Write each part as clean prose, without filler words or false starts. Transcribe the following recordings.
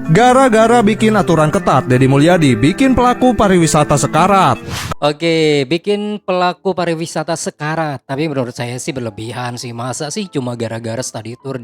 Gara-gara bikin aturan ketat, Deddy Mulyadi bikin pelaku pariwisata sekarat. Oke, bikin pelaku pariwisata sekarat. Tapi menurut saya sih berlebihan sih. Masa sih cuma gara-gara study tour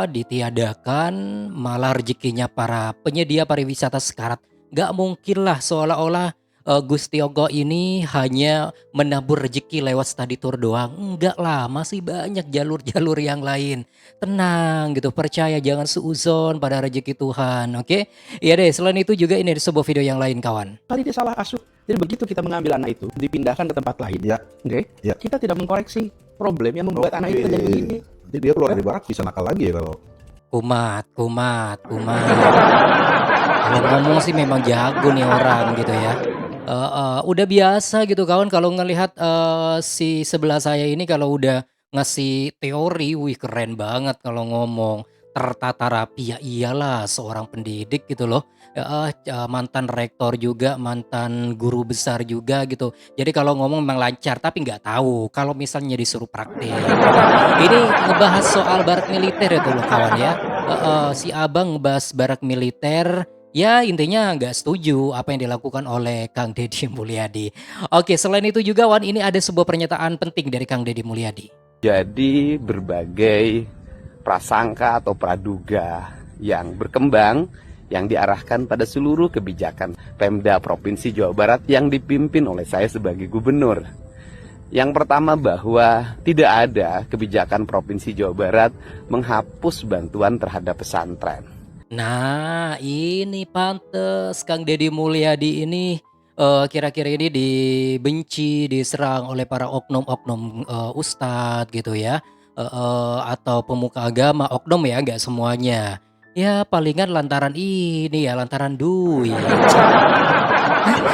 ditiadakan, malah rezekinya para penyedia pariwisata sekarat. Gak mungkin lah seolah-olah Gusti Ogo ini hanya menabur rezeki lewat study tour doang. Enggak lah, masih banyak jalur-jalur yang lain. Tenang gitu, percaya jangan suuzon pada rezeki Tuhan, oke? Iya deh, selain itu juga ini ada sebuah video yang lain kawan. Kali dia salah asuh. Jadi begitu kita mengambil anak itu, dipindahkan ke tempat lain, Ya, oke? ya. Kita tidak mengkoreksi problem yang membuat anak itu jadi begini. Nanti dia keluar dari barak bisa nakal lagi ya kalau. Kumat. Kalau ngomong sih memang jago nih orang gitu ya. Udah biasa gitu kawan kalau ngelihat, si sebelah saya ini kalau udah ngasih teori, wih keren banget kalau ngomong, tertata rapi, ya iyalah seorang pendidik gitu loh, mantan rektor juga, mantan guru besar juga gitu. Jadi kalau ngomong memang lancar, tapi nggak tahu kalau misalnya disuruh praktek gitu. Ini ngebahas soal barak militer itu loh kawan ya, si Abang ngebahas barak militer. Ya intinya nggak setuju apa yang dilakukan oleh Kang Deddy Mulyadi. Oke, selain itu juga Wan, ini ada sebuah pernyataan penting dari Kang Deddy Mulyadi. Jadi berbagai prasangka atau praduga yang berkembang yang diarahkan pada seluruh kebijakan Pemda Provinsi Jawa Barat yang dipimpin oleh saya sebagai gubernur. Yang pertama bahwa tidak ada kebijakan Provinsi Jawa Barat menghapus bantuan terhadap pesantren. Nah, ini pantes Kang Deddy Mulyadi ini kira-kira ini dibenci, diserang oleh para oknum-oknum ustadz gitu ya, atau pemuka agama, oknum ya, nggak semuanya. Ya palingan lantaran ini ya, lantaran duit.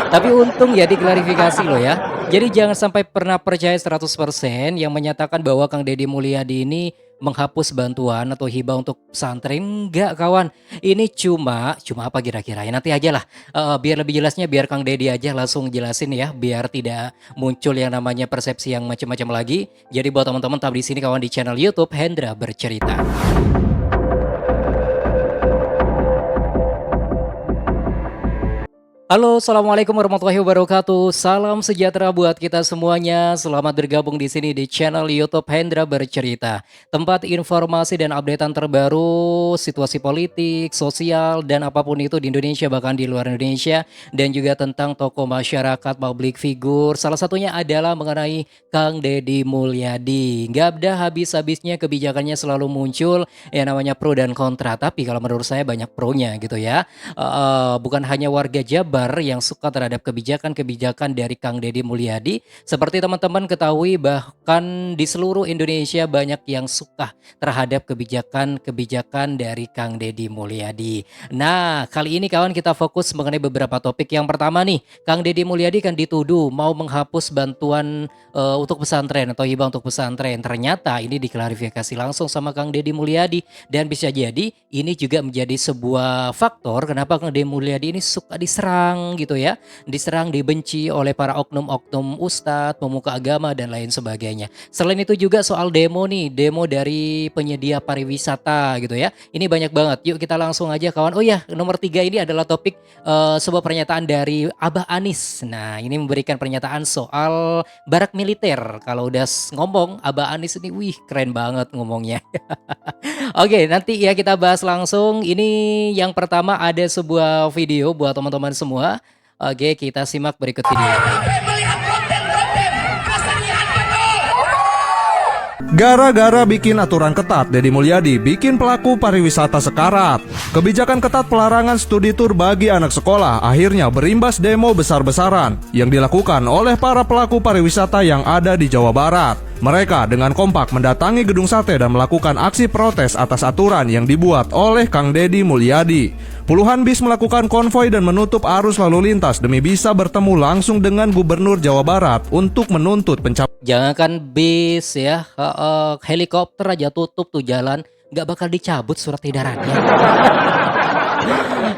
Tapi untung ya diklarifikasi loh ya. Jadi jangan sampai pernah percaya 100% yang menyatakan bahwa Kang Deddy Mulyadi ini menghapus bantuan atau hibah untuk pesantren. Enggak kawan, ini cuma apa kira-kira ya, nanti aja lah, biar lebih jelasnya biar Kang Deddy aja langsung jelasin ya, biar tidak muncul yang namanya persepsi yang macam-macam lagi. Jadi buat teman-teman tetap di sini kawan di channel YouTube Hendra Bercerita. Halo, assalamualaikum warahmatullahi wabarakatuh. Salam sejahtera buat kita semuanya. Selamat bergabung di sini di channel YouTube Hendra Bercerita, tempat informasi dan updatean terbaru, situasi politik, sosial, dan apapun itu di Indonesia bahkan di luar Indonesia, dan juga tentang tokoh masyarakat, public figure. Salah satunya adalah mengenai Kang Deddy Mulyadi. Gak ada habis-habisnya kebijakannya selalu muncul yang namanya pro dan kontra. Tapi kalau menurut saya banyak pro-nya gitu ya. Bukan hanya warga Jabar yang suka terhadap kebijakan-kebijakan dari Kang Deddy Mulyadi. Seperti teman-teman ketahui bahkan di seluruh Indonesia banyak yang suka terhadap kebijakan-kebijakan dari Kang Deddy Mulyadi. Nah, kali ini kawan kita fokus mengenai beberapa topik. Yang pertama nih, Kang Deddy Mulyadi kan dituduh mau menghapus bantuan untuk pesantren atau hibah untuk pesantren. Ternyata ini diklarifikasi langsung sama Kang Deddy Mulyadi, dan bisa jadi ini juga menjadi sebuah faktor kenapa Kang Deddy Mulyadi ini suka diserang gitu ya, diserang, dibenci oleh para oknum-oknum ustadz, pemuka agama dan lain sebagainya. Selain itu juga soal demo nih, demo dari penyedia pariwisata gitu ya. Ini banyak banget. Yuk kita langsung aja kawan. Oh ya, nomor 3 ini adalah topik sebuah pernyataan dari Abah Anis. Nah, ini memberikan pernyataan soal barak militer. Kalau udah ngomong Abah Anis ini, wih keren banget ngomongnya. Oke, nanti ya kita bahas langsung. Ini yang pertama ada sebuah video buat teman-teman semua. Oke, kita simak berikut video. Gara-gara bikin aturan ketat, Deddy Mulyadi bikin pelaku pariwisata sekarat. Kebijakan ketat pelarangan studi tur bagi anak sekolah akhirnya berimbas demo besar-besaran yang dilakukan oleh para pelaku pariwisata yang ada di Jawa Barat. Mereka dengan kompak mendatangi gedung sate dan melakukan aksi protes atas aturan yang dibuat oleh Kang Deddy Mulyadi. Puluhan bis melakukan konvoi dan menutup arus lalu lintas demi bisa bertemu langsung dengan Gubernur Jawa Barat untuk menuntut pencapaian. Jangankan bis ya, helikopter aja tutup tuh jalan, nggak bakal dicabut surat edarannya.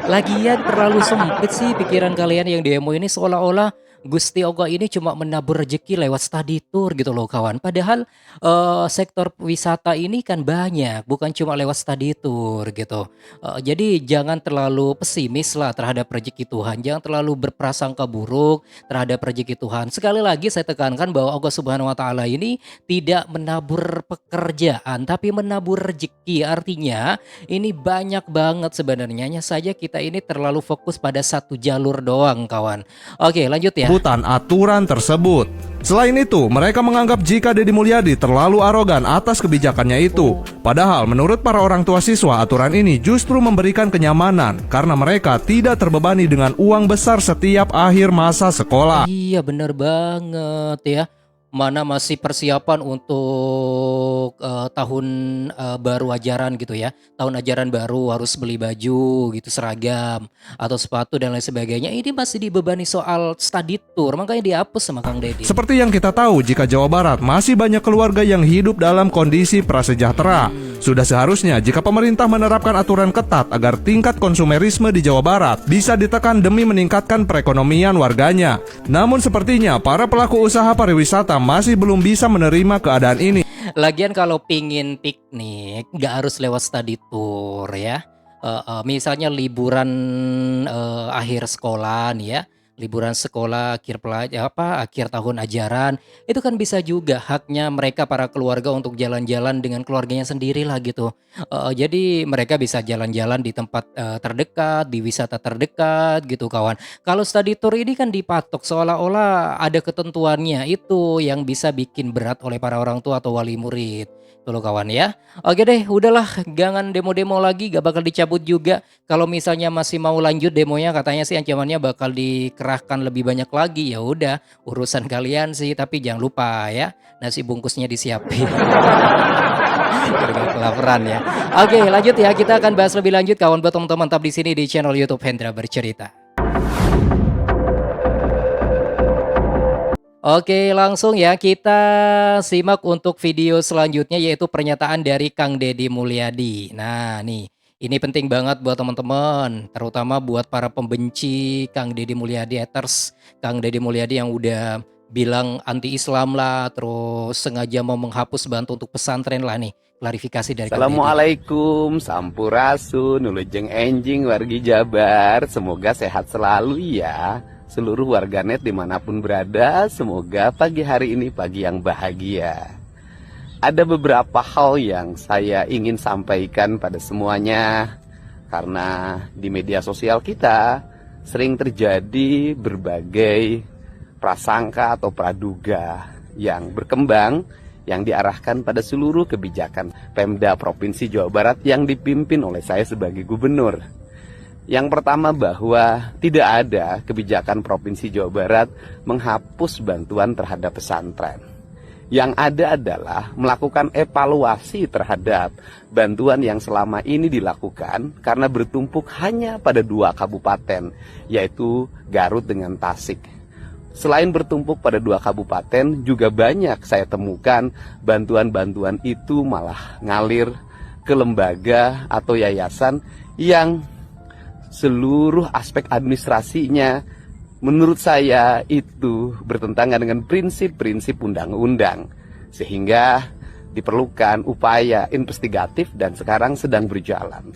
Lagian terlalu sempit sih pikiran kalian yang demo ini, seolah-olah Gusti Allah ini cuma menabur rezeki lewat study tour gitu loh kawan. Padahal sektor wisata ini kan banyak, bukan cuma lewat study tour gitu. Jadi jangan terlalu pesimis lah terhadap rezeki Tuhan, jangan terlalu berprasangka buruk terhadap rezeki Tuhan. Sekali lagi saya tekankan bahwa Allah Subhanahu wa taala ini tidak menabur pekerjaan tapi menabur rezeki. Artinya ini banyak banget sebenarnya, hanya saja kita ini terlalu fokus pada satu jalur doang kawan. Oke, lanjut ya. Hutan aturan tersebut. Selain itu, mereka menganggap jika Deddy Mulyadi terlalu arogan atas kebijakannya itu. Padahal menurut para orang tua siswa, aturan ini justru memberikan kenyamanan karena mereka tidak terbebani dengan uang besar setiap akhir masa sekolah. Iya bener banget ya. Mana masih persiapan untuk tahun baru ajaran gitu ya. Tahun ajaran baru harus beli baju gitu, seragam atau sepatu dan lain sebagainya. Ini masih dibebani soal study tour, makanya dihapus sama Kang Deddy. Seperti yang kita tahu, jika Jawa Barat masih banyak keluarga yang hidup dalam kondisi prasejahtera. Sudah seharusnya jika pemerintah menerapkan aturan ketat agar tingkat konsumerisme di Jawa Barat bisa ditekan demi meningkatkan perekonomian warganya. Namun sepertinya para pelaku usaha pariwisata masih belum bisa menerima keadaan ini. Lagian kalau pingin piknik nggak harus lewat study tour ya. Misalnya liburan akhir sekolah nih ya, liburan sekolah akhir tahun ajaran, itu kan bisa juga haknya mereka para keluarga untuk jalan-jalan dengan keluarganya sendiri lah gitu. Jadi mereka bisa jalan-jalan di tempat terdekat, di wisata terdekat gitu kawan. Kalau study tour ini kan dipatok seolah-olah ada ketentuannya, itu yang bisa bikin berat oleh para orang tua atau wali murid. Tuh loh kawan ya. Oke deh, udahlah, jangan demo-demo lagi, gak bakal dicabut juga. Kalau misalnya masih mau lanjut demonya, katanya sih ancamannya bakal dikerahkan lebih banyak lagi. Ya udah, urusan kalian sih, tapi jangan lupa ya, nasi bungkusnya disiapin. Biar gak kelaparan ya. Oke, lanjut ya, kita akan bahas lebih lanjut kawan buat teman-teman tetap di sini di channel YouTube Hendra Bercerita. Oke, langsung ya kita simak untuk video selanjutnya, yaitu pernyataan dari Kang Deddy Mulyadi. Nah nih, ini penting banget buat teman-teman, terutama buat para pembenci Kang Deddy Mulyadi haters. Kang Deddy Mulyadi yang udah bilang anti-Islam lah, terus sengaja mau menghapus bantu untuk pesantren lah nih. Klarifikasi dari Kang Deddy. Assalamualaikum, sampurasun, nulujeng enjing wargi Jabar. Semoga sehat selalu ya seluruh warganet dimanapun berada. Semoga pagi hari ini pagi yang bahagia. Ada beberapa hal yang saya ingin sampaikan pada semuanya, karena di media sosial kita sering terjadi berbagai prasangka atau praduga yang berkembang, yang diarahkan pada seluruh kebijakan Pemda Provinsi Jawa Barat yang dipimpin oleh saya sebagai gubernur. Yang pertama, bahwa tidak ada kebijakan Provinsi Jawa Barat menghapus bantuan terhadap pesantren. Yang ada adalah melakukan evaluasi terhadap bantuan yang selama ini dilakukan karena bertumpuk hanya pada 2 kabupaten, yaitu Garut dengan Tasik. Selain bertumpuk pada 2 kabupaten, juga banyak saya temukan bantuan-bantuan itu malah ngalir ke lembaga atau yayasan yang seluruh aspek administrasinya menurut saya itu bertentangan dengan prinsip-prinsip undang-undang, sehingga diperlukan upaya investigatif dan sekarang sedang berjalan.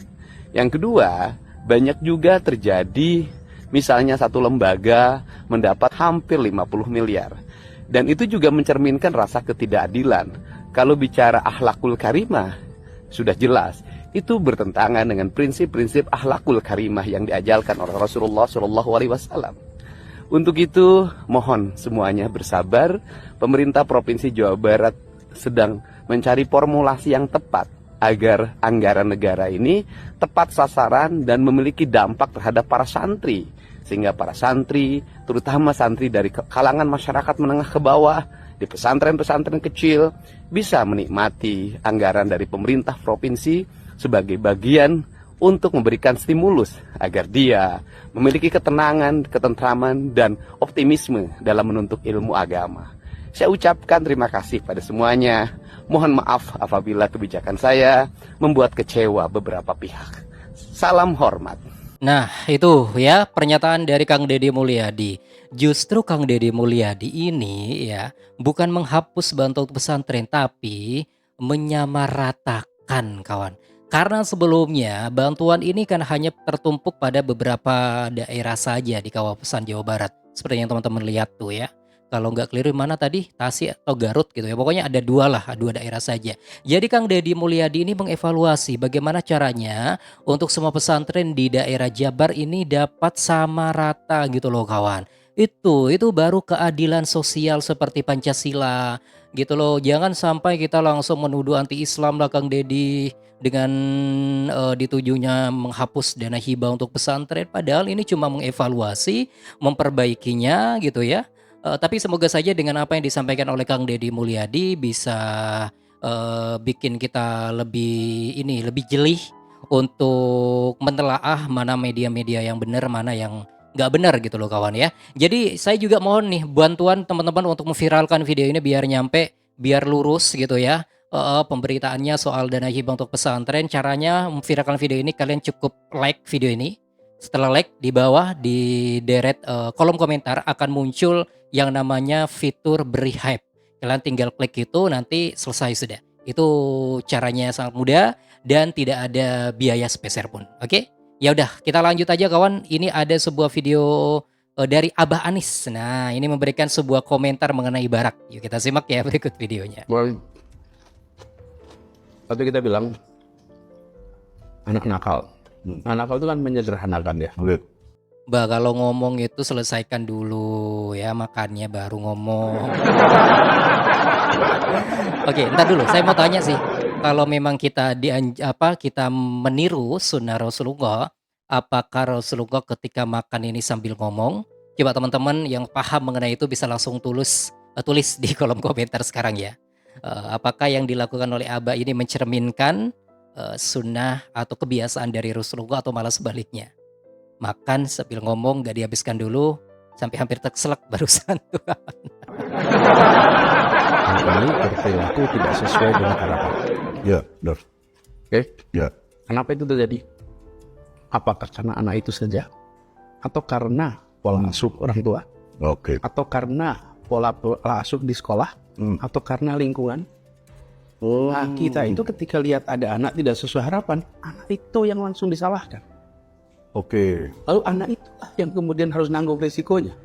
Yang kedua, banyak juga terjadi misalnya satu lembaga mendapat hampir 50 miliar, dan itu juga mencerminkan rasa ketidakadilan. Kalau bicara akhlakul karimah, sudah jelas itu bertentangan dengan prinsip-prinsip akhlakul karimah yang diajarkan oleh Rasulullah SAW. Untuk itu, mohon semuanya bersabar. Pemerintah Provinsi Jawa Barat sedang mencari formulasi yang tepat agar anggaran negara ini tepat sasaran dan memiliki dampak terhadap para santri, sehingga para santri, terutama santri dari kalangan masyarakat menengah ke bawah di pesantren-pesantren kecil, bisa menikmati anggaran dari pemerintah provinsi sebagai bagian untuk memberikan stimulus agar dia memiliki ketenangan, ketentraman, dan optimisme dalam menuntut ilmu agama. Saya ucapkan terima kasih pada semuanya. Mohon maaf apabila kebijakan saya membuat kecewa beberapa pihak. Salam hormat. Nah itu ya pernyataan dari Kang Deddy Mulyadi. Justru Kang Deddy Mulyadi ini ya bukan menghapus bantuan pesantren tapi menyamaratakan kawan. Karena sebelumnya bantuan ini kan hanya tertumpuk pada beberapa daerah saja di kawasan Jawa Barat. Seperti yang teman-teman lihat tuh ya. Kalau nggak keliru mana tadi Tasik atau Garut gitu ya. Pokoknya ada dua lah, dua daerah saja. Jadi Kang Deddy Mulyadi ini mengevaluasi bagaimana caranya untuk semua pesantren di daerah Jabar ini dapat sama rata gitu loh kawan. Itu baru keadilan sosial seperti Pancasila gitu loh. Jangan sampai kita langsung menuduh anti Islam lah Kang Deddy dengan ditujunya menghapus dana hibah untuk pesantren. Padahal ini cuma mengevaluasi, memperbaikinya gitu ya. Tapi semoga saja dengan apa yang disampaikan oleh Kang Deddy Mulyadi bisa bikin kita lebih jeli untuk menelaah mana media-media yang benar, mana yang nggak benar gitu loh kawan ya. Jadi saya juga mohon nih bantuan teman-teman untuk memviralkan video ini biar nyampe, biar lurus gitu ya. Pemberitaannya soal dana hibah untuk pesantren. Caranya memviralkan video ini kalian cukup like video ini. Setelah like di bawah di deret kolom komentar akan muncul yang namanya fitur beri hype. Kalian tinggal klik itu nanti selesai sudah. Itu caranya sangat mudah dan tidak ada biaya sepeser pun. Oke? Ya udah, kita lanjut aja kawan. Ini ada sebuah video dari Abah Anis. Nah, ini memberikan sebuah komentar mengenai Barak. Yuk kita simak ya berikut videonya. Waktu kita bilang anak nakal. Anak nakal itu kan menyederhanakan ya. Oke. Bah, kalau ngomong itu selesaikan dulu ya, makannya baru ngomong. Oke, entar dulu. Saya mau tanya sih, kalau memang kita kita meniru sunnah Rasulullah, apakah Rasulullah ketika makan ini sambil ngomong? Coba teman-teman yang paham mengenai itu bisa langsung tulis di kolom komentar sekarang ya. Apakah yang dilakukan oleh Abah ini mencerminkan sunnah atau kebiasaan dari Rasulullah atau malah sebaliknya? Makan sambil ngomong gak dihabiskan dulu sampai hampir terselak barusan tuh. Ini berperilaku tidak sesuai dengan harapan. Ya, benar. Oke? Ya. Kenapa itu terjadi? Apakah karena anak itu saja? Atau karena pola asuh orang tua? Oke. Atau karena pola asuh di sekolah? Atau karena lingkungan? Nah, kita itu ketika lihat ada anak tidak sesuai harapan, anak itu yang langsung disalahkan. Oke. Lalu anak itulah yang kemudian harus nanggung resikonya.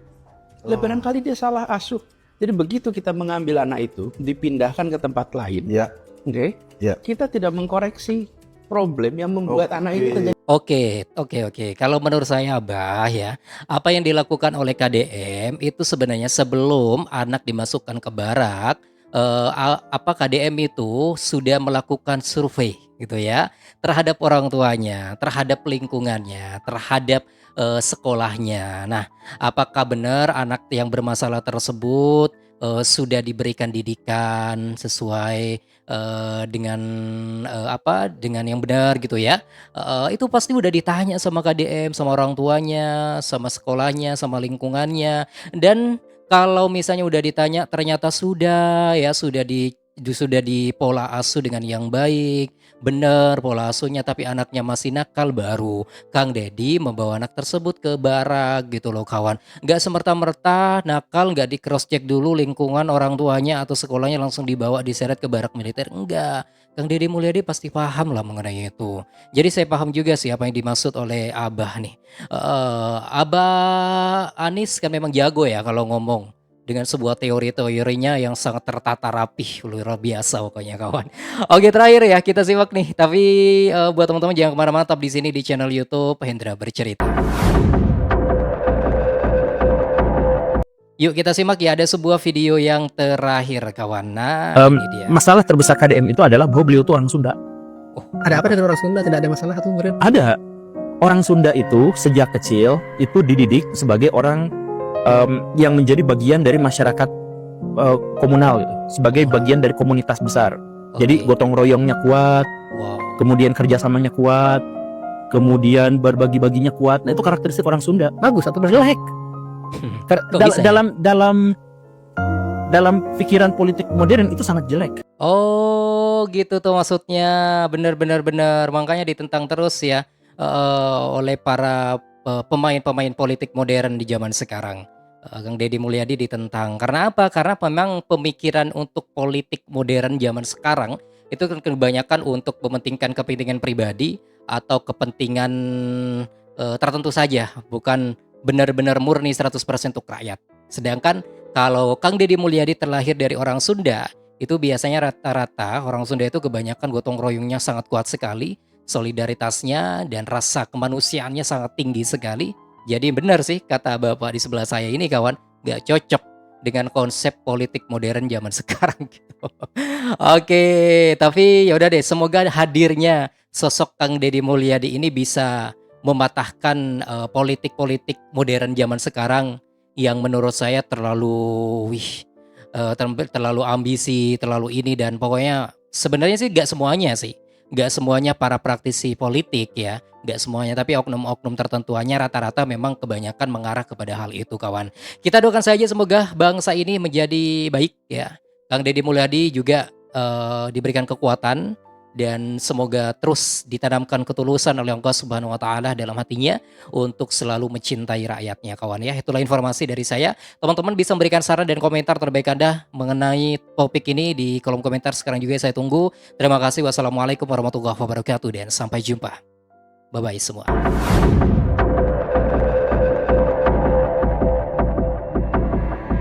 Lebaran kali dia salah asuh. Jadi begitu kita mengambil anak itu, dipindahkan ke tempat lain. Ya. Oke? Ya. Kita tidak mengkoreksi problem yang membuat anak ini terjadi. Oke. Kalau menurut saya Abah ya, apa yang dilakukan oleh KDM itu sebenarnya sebelum anak dimasukkan ke barak, KDM itu sudah melakukan survei gitu ya terhadap orang tuanya, terhadap lingkungannya, terhadap sekolahnya. Nah, apakah benar anak yang bermasalah tersebut sudah diberikan didikan sesuai dengan dengan yang benar gitu ya? Itu pasti udah ditanya sama KDM, sama orang tuanya, sama sekolahnya, sama lingkungannya. Dan kalau misalnya udah ditanya ternyata sudah di pola asuh dengan yang baik, benar pola asuhnya tapi anaknya masih nakal, baru Kang Deddy membawa anak tersebut ke barak gitu loh kawan. Nggak semerta-merta nakal nggak di cross check dulu lingkungan orang tuanya atau sekolahnya langsung dibawa diseret ke barak militer, enggak. Kang Deddy Mulyadi pasti paham lah mengenai itu. Jadi saya paham juga sih apa yang dimaksud oleh Abah nih. Abah Anis kan memang jago ya kalau ngomong dengan sebuah teori-teorinya yang sangat tertata rapih, luar biasa pokoknya kawan. Oke, terakhir ya kita simak nih. Tapi buat teman-teman jangan kemana-mana, tetap di sini di channel YouTube Hendra Bercerita. Yuk kita simak ya, ada sebuah video yang terakhir kawan. Nah, ini dia. Masalah terbesar KDM itu adalah bahwa beliau itu orang Sunda. Ada apa dengan orang Sunda? Tidak ada masalah tuh Murid? Ada. Orang Sunda itu sejak kecil itu dididik sebagai orang yang menjadi bagian dari masyarakat komunal gitu, sebagai bagian dari komunitas besar. Jadi gotong royongnya kuat, kemudian kerjasamanya kuat, kemudian berbagi-baginya kuat. Nah itu karakteristik orang Sunda. Bagus atau jelek? Dalam pikiran politik modern itu sangat jelek. Oh gitu tuh maksudnya, benar. Makanya ditentang terus ya oleh para pemain-pemain politik modern di zaman sekarang. Kang Deddy Mulyadi ditentang. Karena apa? Karena memang pemikiran untuk politik modern zaman sekarang itu kan kebanyakan untuk mementingkan kepentingan pribadi atau kepentingan tertentu saja, bukan benar-benar murni 100% untuk rakyat. Sedangkan kalau Kang Deddy Mulyadi terlahir dari orang Sunda, itu biasanya rata-rata orang Sunda itu kebanyakan gotong royongnya sangat kuat sekali, solidaritasnya dan rasa kemanusiaannya sangat tinggi sekali. Jadi benar sih kata bapak di sebelah saya ini kawan, nggak cocok dengan konsep politik modern zaman sekarang gitu. Oke, tapi yaudah deh, semoga hadirnya sosok Kang Deddy Mulyadi ini bisa mematahkan politik-politik modern zaman sekarang yang menurut saya terlalu ambisi, terlalu ini, dan pokoknya sebenarnya sih nggak semuanya para praktisi politik ya, nggak semuanya, tapi oknum-oknum tertentuannya rata-rata memang kebanyakan mengarah kepada hal itu kawan. Kita doakan saja semoga bangsa ini menjadi baik ya. Kang Deddy Mulyadi juga diberikan kekuatan dan semoga terus ditanamkan ketulusan oleh Allah Subhanahu wa taala dalam hatinya untuk selalu mencintai rakyatnya kawan ya. Itulah informasi dari saya. Teman-teman bisa memberikan saran dan komentar terbaik Anda mengenai topik ini di kolom komentar sekarang juga saya tunggu. Terima kasih. Wassalamualaikum warahmatullahi wabarakatuh dan sampai jumpa. Bye bye semua.